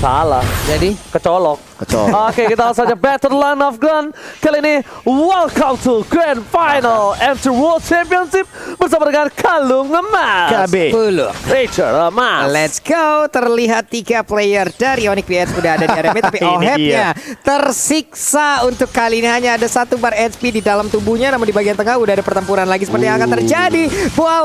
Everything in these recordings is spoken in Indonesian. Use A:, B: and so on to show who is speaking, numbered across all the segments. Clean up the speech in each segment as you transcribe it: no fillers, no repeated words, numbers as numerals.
A: Salah.
B: Jadi
A: Kecolok. Oke, kita langsung saja Battle Line of Gun. Kali ini welcome to Grand Final MC World Championship bersama dengan Kalung Emas.
C: KB
B: 10.
A: Richard Emas.
B: Let's go. Terlihat 3 player dari Onyx PH sudah ada di area mid, tapi
C: Ini
B: Oheb-nya tersiksa. Untuk kali ini hanya ada 1 bar HP di dalam tubuhnya, namun di bagian tengah udah ada pertempuran lagi seperti yang akan terjadi.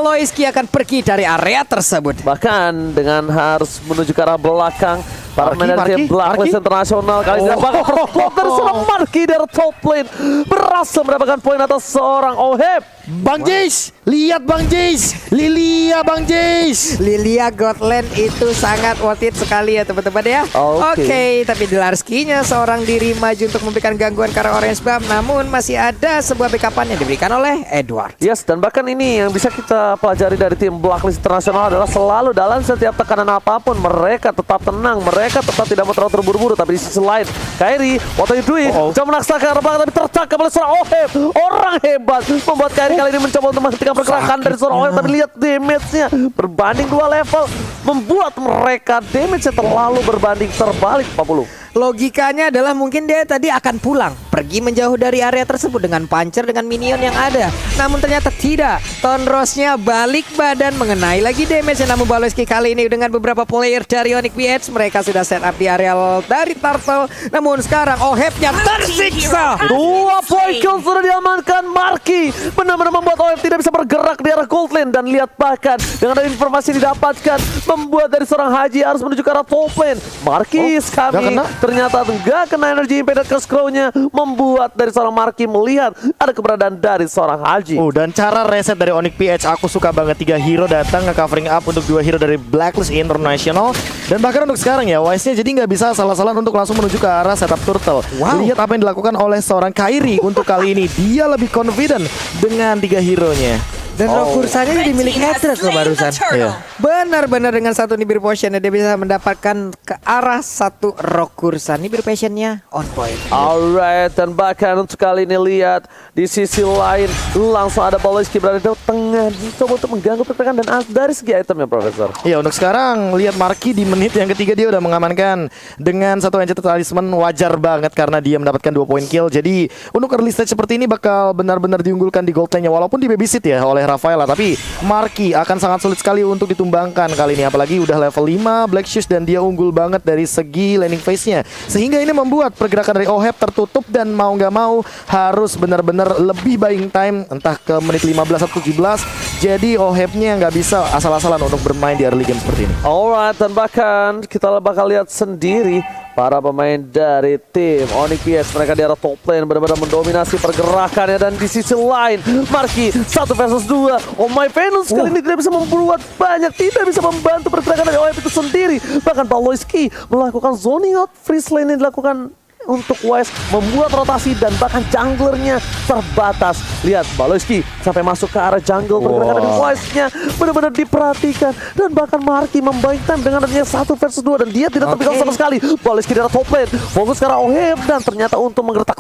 B: Loiski akan pergi dari area tersebut.
A: Bahkan dengan harus menuju ke arah belakang, para pemain dari tim Blacklist Internasional kali ini bakal terspot dari seorang Marky dari top lane, berhasil mendapatkan poin atas seorang Oheb.
C: Bang Jace, lihat Bang Jace, Lilia Bang Jace.
B: Lilia Godland itu sangat worth it sekali ya teman-teman ya. Oke, tapi Delarski-nya seorang diri maju untuk memberikan gangguan ke arah Orange Buff, namun masih ada sebuah backupan yang diberikan oleh Edward.
A: Yes, dan bahkan ini yang bisa kita pelajari dari tim Blacklist Internasional adalah selalu dalam setiap tekanan apapun mereka tetap tenang, mereka tetap tidak mau terlalu terburu-buru. Tapi di sisi lain, Kairi, what are you doing? Coba menaksakan arah belakang tapi tertangkap oleh seorang Oheb. Orang hebat membuat Kairi kali ini mencoba untuk menghentikan pergerakan dari seorang Oheb, tapi lihat damage-nya berbanding 2 level, membuat mereka damage-nya terlalu berbanding terbalik 40.
B: Logikanya adalah mungkin dia tadi akan pulang, pergi menjauh dari area tersebut dengan puncher dengan minion yang ada. Namun ternyata tidak. Tonrosnya balik badan mengenai lagi damage. Namun Baloski kali ini dengan beberapa player dari Onyx PH, mereka sudah set up di area dari Turtle. Namun sekarang Oheb-nya tersiksa.
A: 2 point kill sudah diamankan. Marky benar-benar membuat Oheb tidak bisa bergerak di arah gold lane. Dan lihat bahkan dengan ada informasi yang didapatkan, membuat dari seorang Haji harus menuju ke arah top lane. Marky kami ternyata nggak kena energi impact ke scroll-nya, membuat dari seorang Marky melihat ada keberadaan dari seorang Haji.
C: Dan cara reset dari Onyx PH aku suka banget. 3 hero datang nge-covering up untuk 2 hero dari Blacklist International. Dan bahkan untuk sekarang ya, Wise-nya jadi nggak bisa salah-salah untuk langsung menuju ke arah setup turtle. Lihat apa yang dilakukan oleh seorang Kairi untuk kali ini. Dia lebih confident dengan 3 hero-nya.
B: Dan Rokursanya jadi milik Hatred loh barusan.
C: Iya.
B: Benar-benar dengan 1 Nibiru Potion dia bisa mendapatkan ke arah 1 Rokursa. Nibiru Potion-nya on point.
A: Alright, dan bahkan untuk kali ini lihat di sisi lain langsung ada Baloski berada di tengah, coba untuk mengganggu pergerakan dan dari segi itemnya, Profesor.
C: Iya, untuk sekarang lihat Marky di menit yang ketiga dia udah mengamankan dengan 1 Enchanted Talisman. Wajar banget karena dia mendapatkan 2 point kill. Jadi untuk early stage seperti ini bakal benar-benar diunggulkan di gold lane-nya, walaupun di babysit ya oleh Rafaela, tapi Marky akan sangat sulit sekali untuk ditumbangkan kali ini, apalagi udah level 5 Black Shoes dan dia unggul banget dari segi laning phase-nya, sehingga ini membuat pergerakan dari Oheb tertutup dan mau nggak mau harus benar-benar lebih buying time, entah ke menit 15 atau 17. Jadi Oheb-nya nggak bisa asal-asalan untuk bermain di early game seperti ini.
A: Alright, dan bahkan kita bakal lihat sendiri para pemain dari tim Onyx PH, mereka di arah top lane benar-benar mendominasi pergerakannya. Dan di sisi lain Marky 1 versus 2. Oh my Venus kali ini tidak bisa membuat banyak, tidak bisa membantu pergerakan dari Oheb itu sendiri. Bahkan Baloski melakukan zoning out, freeze lane yang dilakukan untuk Wise, membuat rotasi dan bahkan junglernya terbatas. Lihat Baloski sampai masuk ke arah jungle, pergerakan dari Wise-nya benar-benar diperhatikan. Dan bahkan Marky membaik time dengan adanya 1 versus 2 dan dia tidak terpikat sama sekali. Baloski dari top lane fokus ke arah Oheb dan ternyata untuk menggertak.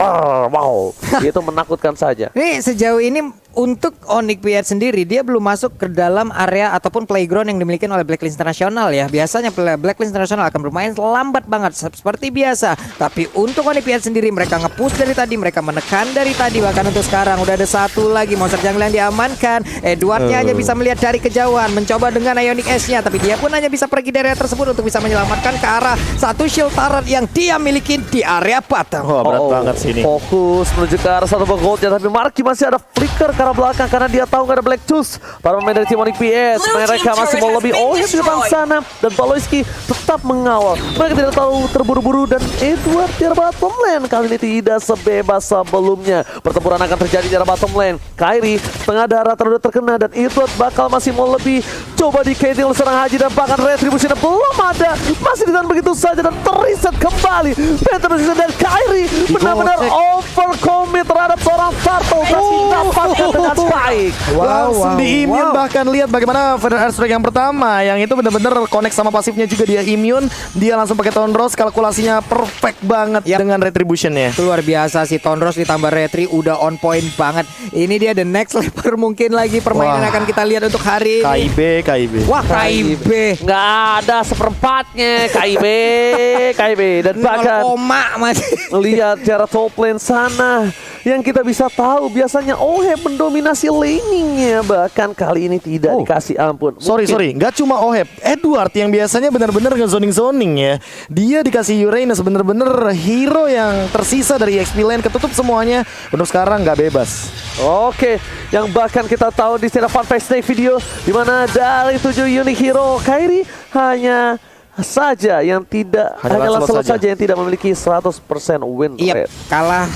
A: Wow, itu menakutkan saja.
B: Nih sejauh ini untuk Onyx PH sendiri dia belum masuk ke dalam area ataupun playground yang dimiliki oleh Blacklist International ya. Biasanya Blacklist International akan bermain lambat banget seperti biasa. Tapi untuk Onyx PH sendiri mereka nge-push dari tadi, mereka menekan dari tadi. Bahkan untuk sekarang udah ada 1 lagi monster jungle yang diamankan. Edwardnya hanya bisa melihat dari kejauhan, mencoba dengan Ionic Ash-nya, tapi dia pun hanya bisa pergi dari area tersebut untuk bisa menyelamatkan ke arah 1 shield turret yang dia miliki di area bottom.
C: Berat banget sih ini.
A: Fokus menuju ke arah 1 goldnya, tapi Marky masih ada flicker ke arah belakang karena dia tahu nggak ada Black Juice. Para pemain dari tim Onyx PH mereka masih mau lebih Oheb di depan sana, dan Baloski tetap mengawal. Mereka tidak tahu terburu-buru, dan Edward di arah bottom lane kali ini tidak sebebas sebelumnya. Pertempuran akan terjadi di arah bottom lane. Kairi setengah darah terkena dan Edward bakal masih mau lebih. Coba di KD oleh seorang Haji dan bahkan retribusinya belum ada. Masih ditahan begitu saja dan terreset kembali. Petrus dan Kairi benar-benar overcommit terhadap seorang Turtle dan dapatkan dengan baik.
C: Langsung di immune. Bahkan lihat bagaimana Feather Airstrike yang pertama, yang itu benar-benar connect sama pasifnya juga, dia immune. Dia langsung pakai Tonros, kalkulasinya perfect banget dengan retributionnya.
B: Luar biasa sih, Tonros ditambah retri udah on point banget. Ini dia the next level mungkin lagi permainan akan kita lihat untuk hari ini.
C: KIB.
B: Wah, KIB
A: nggak ada seperempatnya KIB. KB dan bahkan
B: masih.
A: lihat cara top lane sana yang kita bisa tahu biasanya Oheb mendominasi laningnya, bahkan kali ini tidak dikasih ampun.
C: Sorry, nggak cuma Oheb, Edward yang biasanya benar-benar nge-zoning ya. Dia dikasih Uranus, bener-bener hero yang tersisa dari XP lane, ketutup semuanya. Untuk sekarang nggak bebas.
A: Oke, yang bahkan kita tahu di secara Fun Face Day video, dimana dari 7 unit hero Kairi hanya saja yang tidak, hanyalah Lancelot saja yang tidak memiliki 100% win
B: Iya,
A: rate.
B: kalah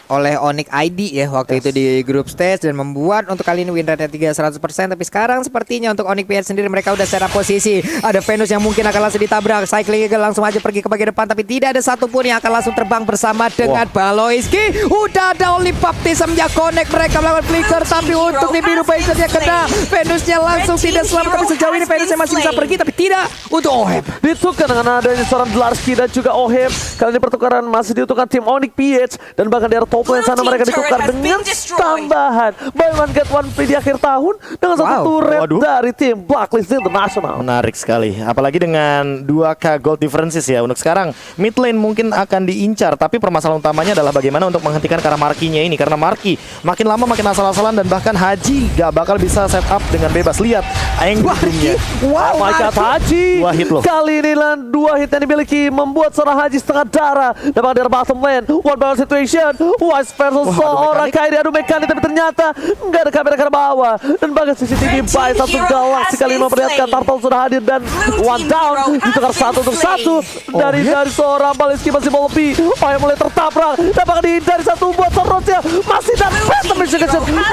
B: oleh Onyx ID ya waktu itu di group stage dan membuat untuk kali ini win rate-nya 100%. Tapi sekarang sepertinya untuk Onyx PS sendiri mereka udah secara posisi. Ada Venus yang mungkin akan langsung ditabrak. Cycling Eagle langsung aja pergi ke bagian depan, tapi tidak ada satupun yang akan langsung terbang bersama dengan Baloiski. Udah ada Oli Baptism yang connect, mereka melakukan flicker, tapi untuk di biru Basernya kena. Venusnya langsung tidak selamat, tapi sejauh ini Venusnya masih bisa pergi, tapi tidak untuk Oheb.
A: Ditukar dengan adanya seorang Dlarsky dan juga Oheb. Kali ini pertukaran masih diuntungkan tim Onyx PH, dan bahkan di arah top lane sana mereka ditukar dengan tambahan buy one get one free di akhir tahun dengan satu turret dari tim Blacklist International.
C: Menarik sekali, apalagi dengan 2k gold differences ya. Untuk sekarang mid lane mungkin akan diincar, tapi permasalahan utamanya adalah bagaimana untuk menghentikan karena Markinya ini. Karena Marki makin lama makin asal-asalan, dan bahkan Haji gak bakal bisa set up dengan bebas. Lihat angle-nya.
A: Wow, Haji
C: 2 hit loh.
A: kali ini 2 hit yang dimiliki membuat seorang Haji setengah darah. Dan bahkan dari bottom lane, one battle situation, Wise versus seorang Kairi. Aduh mekanik, tapi ternyata nggak ada kamera ke bawah, dan bahkan CCTV by satu galaksi kali ini memperlihatkan Turtle sudah hadir dan one down, ditukar 1 untuk 1 dari seorang Baloiski masih mau lebih. Yang mulai tertabrak, dan bahkan dihindari satu buat Sorosnya masih dapat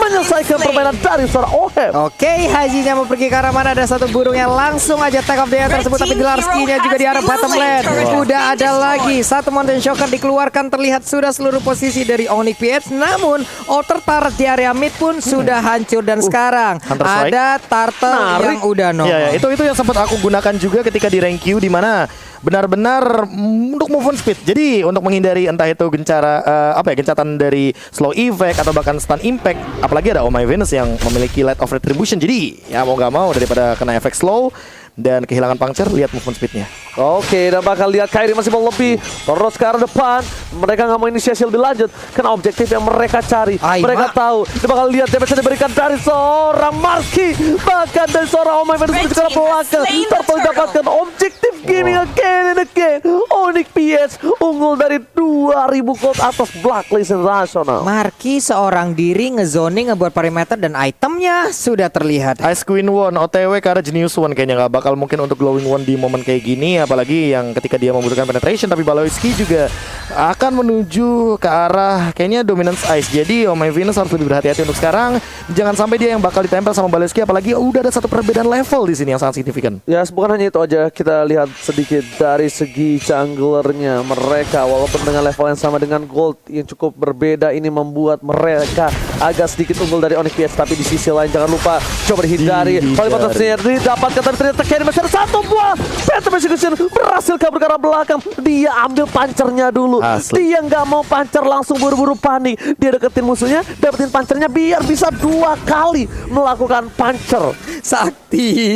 A: menyelesaikan permainan dari seorang Oheb.
B: Oke, Hajinya mau pergi ke arah mana? Ada satu burung yang langsung aja take off dia tersebut, tapi Dlarsky-nya juga di arah bottom lane. Udah ada lagi satu Mountain Shocker dikeluarkan, terlihat sudah seluruh posisi dari Onyx PH. Namun outer turret di area mid pun sudah hancur, dan sekarang ada Turtle yang udah nongol.
C: Ya, itu yang sempat aku gunakan juga ketika di rank Q, di mana benar-benar untuk move on speed. Jadi untuk menghindari entah itu gencatan dari slow effect atau bahkan stun impact. Apalagi ada Oh My Venus yang memiliki light of retribution. Jadi ya mau gak mau daripada kena efek slow dan kehilangan puncture, lihat movement speednya.
A: Oke, dan bakal lihat Kairi masih mau lebih terus ke arah depan. Mereka nggak mau inisiasi lebih lanjut karena objektif yang mereka cari. Mereka tahu, dan bakal lihat damage yang diberikan dari seorang Marki, bahkan dari seorang Oh My Venus menuju ke arah belakang. Turtle dapatkan objektif gaming again and again. Onyx PH unggul dari 2000 gold atas Blacklist International.
B: Marki seorang diri ngezoning, ngebuat perimeter, dan itemnya sudah terlihat.
C: Ice Queen One OTW ke arah Genius One, kayaknya nggak bakal mungkin untuk Glowing One di momen kayak gini, apalagi yang ketika dia membutuhkan penetration. Tapi Baloiski juga akan menuju ke arah kayaknya Dominance Ice. Jadi Oh My Venus harus lebih berhati-hati untuk sekarang. Jangan sampai dia yang bakal ditempel sama Baloiski, apalagi udah ada satu perbedaan level di sini yang sangat signifikan.
A: Ya, bukan hanya itu aja, kita lihat sedikit dari segi junglernya mereka. Walaupun dengan level yang sama dengan Gold yang cukup berbeda, ini membuat mereka agak sedikit unggul dari Onyx PH. Tapi di sisi lain jangan lupa coba dihindari. Oleh potensinya didapatkan, tapi ternyata Kairi masih ada satu buah Phantom Execution berhasil kabur ke arah belakang. Dia ambil pancernya dulu. Dia nggak mau pancer, langsung buru-buru panik. Dia deketin musuhnya, dapetin pancernya biar bisa 2 kali melakukan pancer.
B: Sakti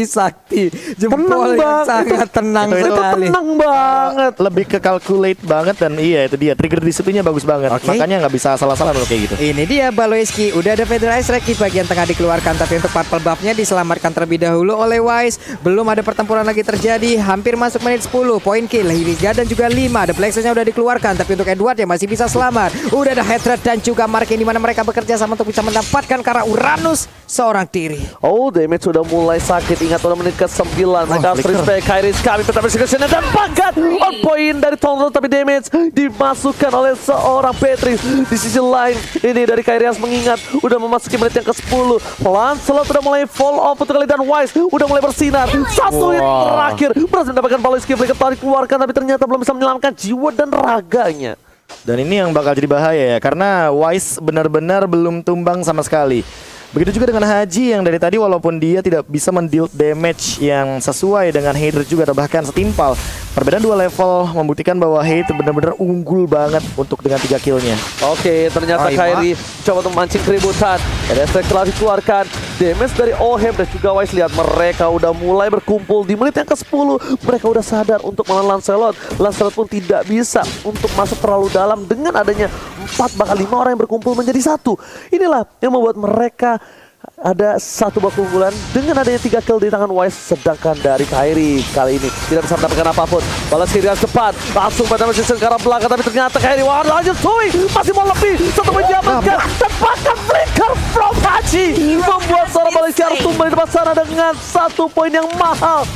B: jempol yang sangat tenang sekali.
A: Tenang banget.
C: Lebih ke calculate banget, dan iya itu dia trigger di situnya bagus banget. Makanya nggak bisa salah-salah kalau kayak gitu.
B: Ini dia Baloiski, udah ada Feather Ice Rack di bagian tengah dikeluarkan, tapi untuk purple buff-nya diselamatkan terlebih dahulu oleh Wise. Belum ada pertempuran lagi terjadi, hampir masuk menit 10. Point kill Hiliga dan juga 5. Ada Plexus-nya udah dikeluarkan, tapi untuk Edward ya masih bisa selamat. Udah ada Headred dan juga Mark, di mana mereka bekerja sama untuk bisa mendapatkan karena Uranus seorang diri.
A: Oh, damage sudah mulai sakit. Ingat udah menit ke-9. Mereka harus respect. Kairi kami pertama execution dan bahkan on point dari Tonton, tapi damage dimasukkan oleh seorang Patrice. Di sisi lain ini dari Kairi harus mengingat udah memasuki menit yang ke-10. Lancelot udah mulai fall off untuk kali, dan Wise udah mulai bersinar. Satu hit terakhir berhasil mendapatkan Baloiski. Flicker tadi keluarkan, tapi ternyata belum bisa menyelamatkan jiwa dan raganya.
C: Dan ini yang bakal jadi bahaya ya, karena Wise benar-benar belum tumbang sama sekali. Begitu juga dengan Haji yang dari tadi walaupun dia tidak bisa mendeal damage yang sesuai dengan Hydra juga atau bahkan setimpal. Perbedaan 2 level membuktikan bahwa Hei itu benar-benar unggul banget untuk dengan 3 killnya.
A: Oke, ternyata Kairi coba untuk memancing keributan. Edestrek telah dikeluarkan. Damage dari Oheb dan juga Wise, lihat mereka udah mulai berkumpul di menit yang ke-10. Mereka udah sadar untuk melawan Lancelot. Lancelot pun tidak bisa untuk masuk terlalu dalam dengan adanya 4 bahkan 5 orang yang berkumpul menjadi satu. Inilah yang membuat mereka ada satu bak keunggulan dengan adanya 3 kill di tangan Wise, sedangkan dari Kairi kali ini tidak bisa mendapatkan apapun. Balas kiri dengan cepat, langsung pada position ke arah belakang, tapi ternyata Kairi lanjut swing, masih mau lebih, satu menjamankan, dan bahkan flicker from Haji membuat seorang Malaysia harus tumbang di depan sana dengan 1 poin yang mahal.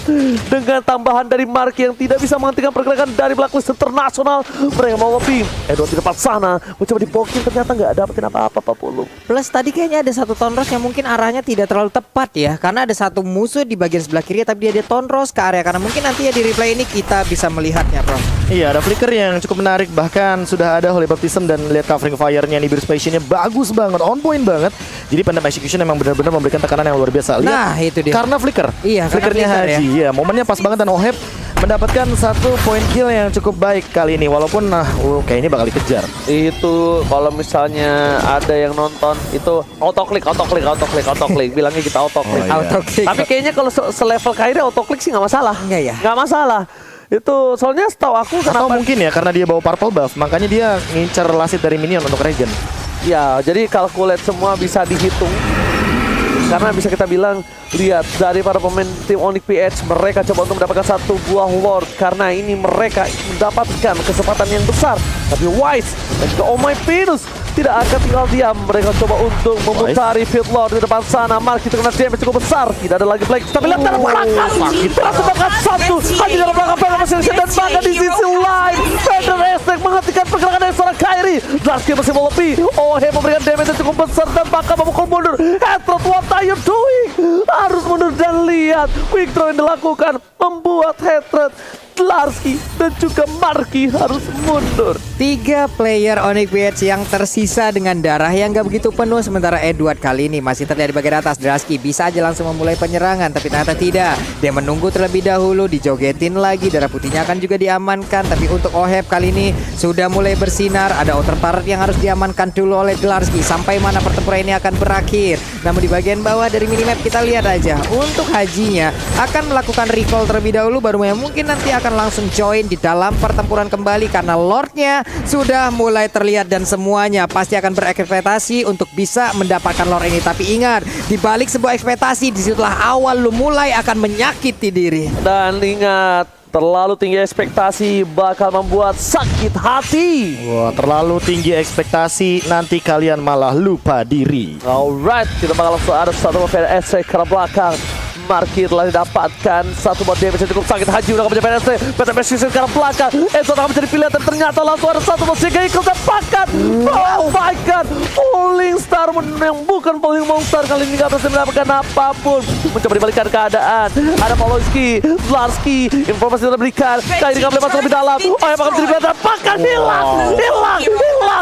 A: Dengan tambahan dari Marky yang tidak bisa menghentikan pergerakan dari Blacklist Internasional, mereka mau lebih. Edward di depan sana mencoba dipokin, ternyata nggak dapetin apa-apa Pak Pulu.
B: Plus tadi kayaknya ada satu tonros yang mungkin arahnya tidak terlalu tepat ya, karena ada satu musuh di bagian sebelah kiri tapi dia tonros ke area, karena mungkin nanti ya di replay ini kita bisa melihatnya, bro.
C: Iya, ada flicker yang cukup menarik, bahkan sudah ada Holy Baptism dan lihat covering fire-nya nih, burst passion-nya bagus banget, on point banget. Jadi Pandem Execution memang benar-benar memberikan tekanan yang luar biasa. Lihat,
B: nah itu dia,
C: karena flicker.
B: Iya,
C: flickernya
B: flicker
C: Haji. Iya, momennya pas banget dan Oheb mendapatkan 1 point kill yang cukup baik kali ini, walaupun kayaknya bakal dikejar.
A: Itu kalau misalnya ada yang nonton itu autoklik bilangnya kita autoklik.
B: Autoklik.
A: Tapi kayaknya kalau selevel Kairi autoklik sih nggak masalah.
B: Enggak ya?
A: Nggak masalah. Itu soalnya setahu aku
C: Atau
A: kenapa
C: mungkin ya karena dia bawa purple buff, makanya dia ngincer lasit dari minion untuk regen.
A: ya, jadi calculate semua bisa dihitung. Karena bisa kita bilang, lihat dari para pemain tim Onyx PH, mereka coba untuk mendapatkan 1 buah Lord. Karena ini mereka mendapatkan kesempatan yang besar. Tapi Wise dan juga Oh My Venus tidak akan tinggal diam. Mereka coba untuk memutari Field Lord di depan sana. Marky terkena damage cukup besar. Tidak ada lagi Blake. Tapi lihat dalam belakang. Langsung bahkan 1. Hanya dalam belakang Feder Masih dan bahkan di sisi lain. Feder Estek menghentikan pergerakan dari seorang Kairi. Darky masih mau lebih. Oheb memberikan damage yang cukup besar dan bahkan memukul mundur. Headshot, what are you doing? Harus mundur dan lihat quick draw yang dilakukan membuat Headshot, Dlarsky dan juga Marky harus mundur.
B: 3 player Onyx PH yang tersisa dengan darah yang gak begitu penuh, sementara Edward kali ini masih terlihat di bagian atas. Dlarsky bisa aja langsung memulai penyerangan, tapi ternyata tidak. Dia menunggu terlebih dahulu, dijogetin lagi, darah putihnya akan juga diamankan. Tapi untuk Oheb kali ini sudah mulai bersinar. Ada outer turret yang harus diamankan dulu oleh Dlarsky. Sampai mana pertempuran ini akan berakhir. Namun di bagian bawah dari minimap kita lihat aja, untuk Hajinya akan melakukan recall terlebih dahulu, baru yang mungkin nanti akan langsung join di dalam pertempuran kembali, karena Lordnya sudah mulai terlihat dan semuanya pasti akan berekspektasi untuk bisa mendapatkan Lord ini. Tapi ingat, di balik sebuah ekspektasi, disitulah awal lu mulai akan menyakiti diri.
A: Dan ingat, terlalu tinggi ekspektasi bakal membuat sakit hati.
C: Wah, terlalu tinggi ekspektasi, nanti kalian malah lupa diri.
A: Alright, kita bakal langsung ada satu PSC ke belakang. Marky telah didapatkan 1 buat damage yang cukup sakit. Haji udah menjadi PSC, PSC ke arah belakang. Enzo akan menjadi pilihan dan ternyata langsung ada 1 buat Sigai ikut dapatkan. Oh my god, Falling Star yang bukan Falling Monster kali ini gak berhasil mendapatkan apapun. Mencoba dibalikan keadaan. Ada Poloski, Dlarsky, informasi sudah diberikan. Kairi gak boleh masuk lebih dalam. Oh yang bakal menjadi pilihan dapatkan, hilang.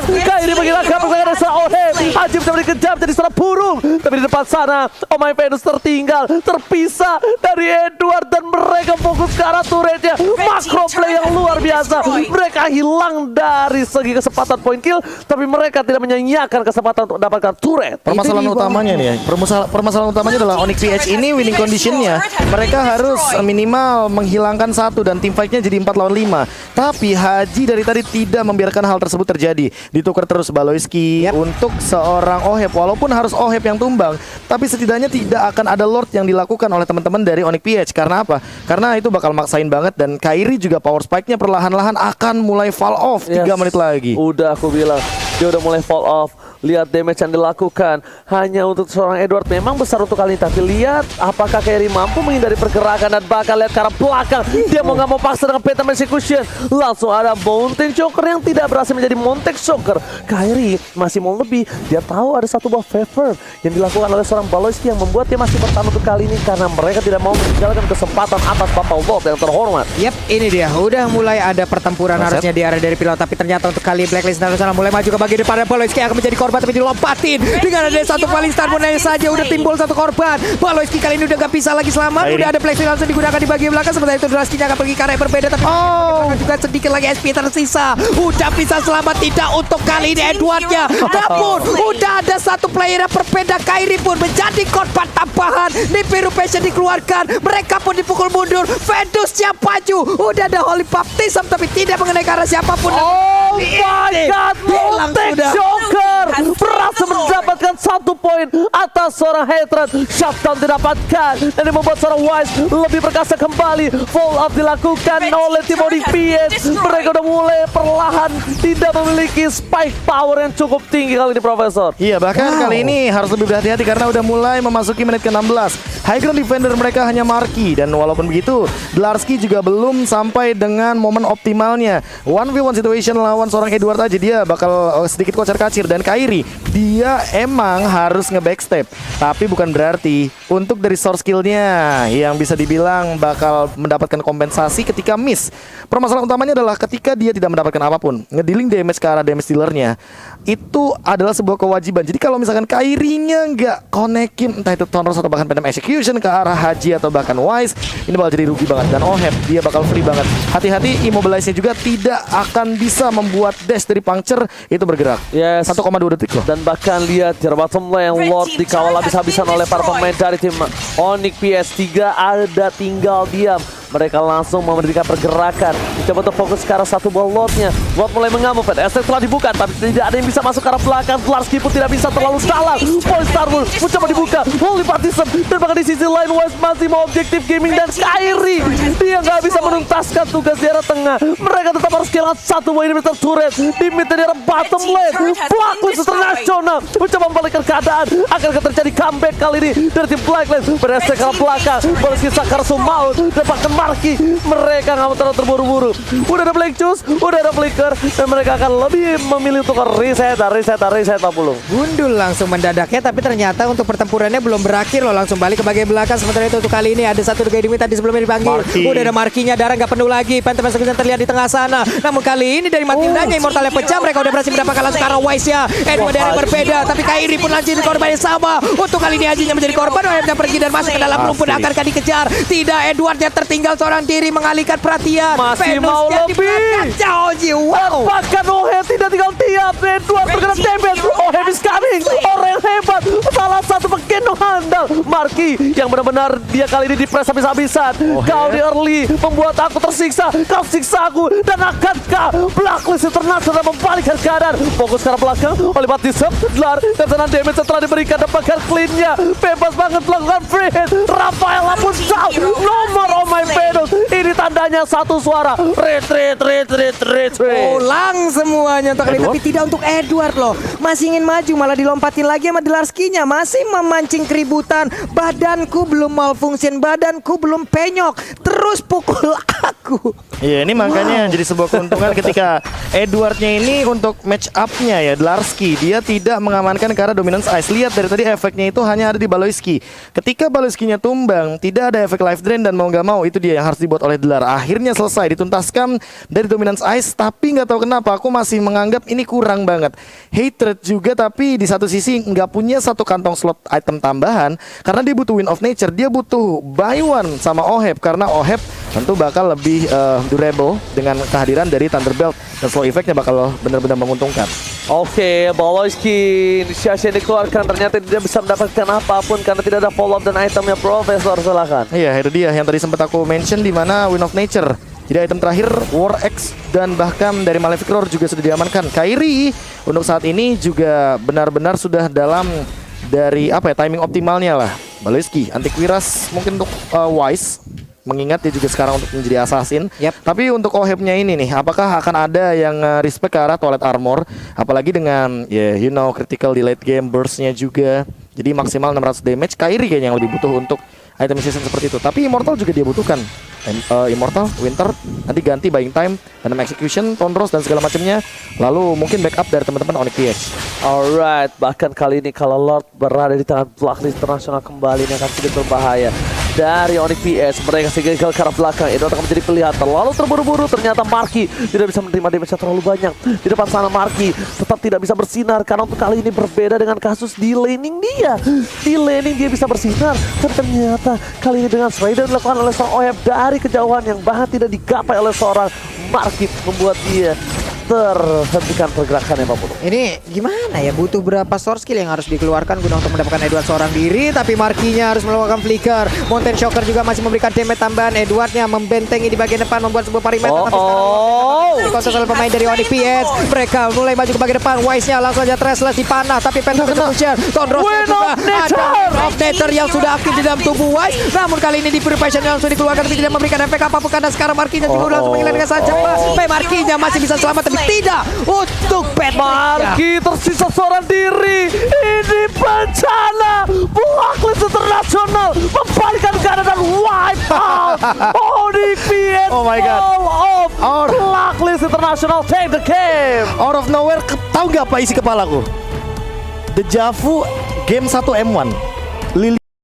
A: Kairi menghilangkan persaingan dari seorang Oheb. Haji bisa dikejar menjadi seorang burung. Tapi di depan sana, Oh My Venus tertinggal, terpisah dari Edward, dan mereka fokus ke arah turretnya. Macro play yang luar biasa. Mereka hilang dari segi kesempatan point kill, tapi mereka tidak menyanyiakan kesempatan untuk mendapatkan turret.
C: Permasalahan utamanya nih, permasalahan utamanya adalah Onyx PH ini winning conditionnya. Mereka harus minimal menghilangkan 1 dan team fight-nya jadi 4 lawan 5. Tapi Haji dari tadi tidak membiarkan hal tersebut terjadi. Ditukar terus Baloyski untuk seorang Oheb. Walaupun harus Oheb yang tumbang, tapi setidaknya tidak akan ada Lord yang dilakukan oleh teman-teman dari Onyx PH. Karena apa? Karena itu bakal maksain banget, dan Kairi juga power spike-nya perlahan-lahan akan mulai fall off 3 menit lagi.
A: Udah aku bilang, dia udah mulai fall off. Lihat damage yang dilakukan hanya untuk seorang Edward memang besar untuk kali ini. Tapi lihat apakah Kairi mampu menghindari pergerakan, dan bakal lihat ke arah belakang. Dia mau nggak mau paksa dengan Phantom Execution. Langsung ada Mountain Choker yang tidak berhasil menjadi Mountain Choker. Kairi masih mau lebih. Dia tahu ada 1 buah favor yang dilakukan oleh seorang Baloyski yang membuat dia masih bertahan untuk kali ini, karena mereka tidak mau meninggalkan kesempatan atas Bapak Lord yang terhormat.
B: Yap, ini dia. Udah mulai ada pertempuran harusnya di area dari pilot, tapi ternyata untuk kali Blacklist International mulai maju ke bagian depan, dan Baloyski akan menjadi korban korban tapi dilompatin. Dengan ada satu paling star pun saja udah timbul satu korban. Baloiski kali ini udah gak bisa lagi selamat.
C: Kairi.
B: Udah ada flexing langsung digunakan di bagian belakang. Sementara itu Draskinya akan pergi ke arah yang berbeda. Tapi juga sedikit lagi SP tersisa. Udah bisa selamat tidak untuk kali ini Edwardnya. Namun udah ada satu player yang berbeda. Kairi pun menjadi korban tambahan. Nibiru Passion dikeluarkan. Mereka pun dipukul mundur. Ventus siap maju. Udah ada Holy Baptism tapi tidak mengenai ke arah siapapun.
A: Oh my god,
B: Hilang
A: Voltec
B: sudah.
A: Joker berhasil mendapatkan 1 poin atas seorang Hatred. Shutdown didapatkan dan ini membuat seorang Wise lebih perkasa kembali. Fall out dilakukan oleh tim Onyx PS. Mereka udah mulai perlahan tidak memiliki spike power yang cukup tinggi kali ini, Profesor.
C: Iya, bahkan kali ini harus lebih berhati-hati karena udah mulai memasuki menit ke-16. High ground defender mereka hanya Marky, dan walaupun begitu Dlarsky juga belum sampai dengan momen optimalnya. 1v1 situation lawan seorang Edward aja dia bakal sedikit kocar-kacir. Dan Kairi dia emang harus nge-backstep, tapi bukan berarti untuk dari source skillnya yang bisa dibilang bakal mendapatkan kompensasi ketika miss. Permasalahan utamanya adalah ketika dia tidak mendapatkan apapun, ngedealing damage ke arah damage dealernya itu adalah sebuah kewajiban. Jadi kalau misalkan Kairinya nggak konekin entah itu Thunderous atau bahkan Phantom Execution ke arah Haji atau bahkan Wise, ini bakal jadi rugi banget. Dan Oheb dia bakal free banget. Hati-hati, immobilize-nya juga tidak akan bisa membuat dash dari Puncture itu bergerak.
A: Yes.
C: 1,2 detik loh.
A: Dan bahkan lihat di bottom lane Lord dikawal habis-habisan oleh para pemain dari tim Onyx PS3. Ada tinggal diam. Mereka langsung memberikan pergerakan. Coba untuk fokus ke arah satu ball Lordnya. Lord mulai mengamuk. Estek telah dibuka tapi tidak ada yang bisa masuk ke arah belakang. Dlarsky pun tidak bisa terlalu dalam. Point Starwood mencoba dibuka. Holy Baptism. Dan bahkan di sisi lain West masih mau objektif gaming dan Kairi. Dia nggak bisa menuntaskan tugas di arah tengah. Mereka tetap harus kehilangan satu poin Mr. Turret. Di mid di arah bottom lane. Blacklist International mencoba membalikkan keadaan. Akan terjadi comeback kali ini dari tim Blacklist. Berestek ke arah belakang. Baleski Sakar Sumaut. Dan bahkan Marky. Mereka nggak mau terlalu terburu-buru. Udah ada Blink Juice. Udah ada Flicker. Dan mereka akan lebih memilih untuk reset dulu.
B: Gundul langsung mendadaknya, tapi ternyata untuk pertempurannya belum berakhir loh, langsung balik ke bagian belakang. Sementara itu untuk kali ini ada satu Gaidimi tadi sebelumnya dipanggil.
C: Marky.
B: Udah ada Markinya, darah nggak penuh lagi. Phantom Execution terlihat di tengah sana. Namun kali ini dari Matildanya Immortalnya pecah, mereka udah berhasil mendapatkan langsung ke arah Wise-nya. Edward dari berbeda, tapi Kairi pun lanjut di korban yang sama. Untuk kali ini Hajinya menjadi korban, Wahebnya pergi dan masuk ke dalam rumput. Akankah dikejar? Tidak, Edwardnya tertinggal seorang diri mengalihkan perhatian.
A: Masih
B: Venus
A: mau
B: yang
A: lebih.
B: Caoji, wow.
A: Bahkan Oheb tidak tinggal tiap. Edward terkena damage. Oheb is coming. Orang yang hebat. Salah satu penggendong handal. Marky yang benar-benar dia kali ini dipres habis-habisan. Kau di early membuat aku tersiksa. Kau siksa aku. Dan akankah Blacklist International membalikkan keadaan? Fokus ke arah belakang. Oleh Baptism. Dlar. Kesenangan damage setelah diberikan. Dan bahkan clean-nya. Bebas banget melakukan free hit. Rafaela pun out. Nomor oh my Venus. Ini tandanya satu suara. Retreat.
B: Pulang semuanya untuk kali ini, tapi tidak untuk Edward loh. Masih ingin maju, malah dilompatin lagi sama Dlarsky-nya. Masih memancing keributan. Badanku belum malfunction, badanku belum penyok. Terus pukul aku.
C: Iya, ini makanya jadi sebuah keuntungan ketika Edwardnya ini untuk match up-nya ya Dlarsky dia tidak mengamankan ke arah dominance ice. Lihat dari tadi efeknya itu hanya ada di Baloiski. Ketika Baloiski-nya tumbang, tidak ada efek life drain dan mau nggak mau itu dia yang harus dibuat oleh Dlar. Akhirnya selesai dituntaskan dari dominance ice, tapi nggak tahu kenapa aku masih menganggap ini kurang banget. Hatred juga, tapi di satu sisi nggak punya satu kantong slot item tambahan karena dia butuh Wind of Nature, dia butuh buy one sama Oheb karena Oheb tentu bakal lebih durable dengan kehadiran dari Thunderbelt dan slow effect-nya bakal benar-benar menguntungkan.
A: Oke, Baloiski inisiasi yang dikeluarkan ternyata tidak bisa mendapatkan apapun karena tidak ada follow up dan itemnya. Profesor, silakan.
C: Iya, itu dia yang tadi sempat aku mention di mana Wind of Nature. Jadi item terakhir War X dan bahkan dari Malefic Roar juga sudah diamankan. Kairi untuk saat ini juga benar-benar sudah dalam dari apa ya timing optimalnya lah. Baloiski antivirus mungkin untuk Wise, mengingat dia juga sekarang untuk menjadi assassin. Tapi untuk Ohebnya ini nih, apakah akan ada yang respect ke arah Toilet Armor? Apalagi dengan critical di late game burstnya juga. Jadi maksimal 600 damage. Kairi kayaknya yang lebih butuh untuk item season seperti itu. Tapi Immortal juga dia butuhkan. Immortal, Winter, nanti ganti Buying Time, dan Execution, Thunderous dan segala macamnya. Lalu mungkin backup dari teman-teman Onyx PX.
A: Alright, bahkan kali ini kalau Lord berada di tangan Blacklist International kembali ini akan sedikit berbahaya. dari Onyx PS. Mereka sih gagal ke arah belakang. Edward akan menjadi pilihan. Terlalu terburu-buru. Ternyata Marky tidak bisa menerima damage yang terlalu banyak. Di depan sana Marky tetap tidak bisa bersinar. Karena untuk kali ini berbeda dengan kasus di laning dia. Di laning dia bisa bersinar. Dan ternyata kali ini dengan Strider dilakukan oleh seorang OF dari kejauhan yang bahkan tidak digapai oleh seorang Marky, membuat dia terhentikan pergerakannya Pak Putu.
B: Ini gimana ya, butuh berapa source skill yang harus dikeluarkan guna untuk mendapatkan Edward seorang diri, tapi Markinya harus melakukan flicker. Mountain Shocker juga masih memberikan damage tambahan. Edwardnya membentengi di bagian depan, membuat sebuah perimeter. Tapi sekarang dikontrol oleh pemain dari Onyx PS. Mereka mulai maju ke bagian depan. Wise-nya langsung aja Trestless dipanah, tapi Phantom Execution. Tondrosnya juga ada of Nature yang sudah aktif di dalam tubuh Wise. Namun kali ini di Purification yang langsung dikeluarkan tapi tidak memberikan efek apapun karena sekarang Markinya juga langsung menghilangkan dengan sangat cepat. Markinya masih bisa selamat tapi tidak untuk
A: Marky tersisa seorang diri. Ini bencana. Blacklist International membalikkan keadaan dan wipe out Onyx PS.
C: Oh my God.
A: All of Blacklist International take the game.
C: Out of nowhere, tahu nggak apa isi kepalaku? Dejavu game 1 M1. Lily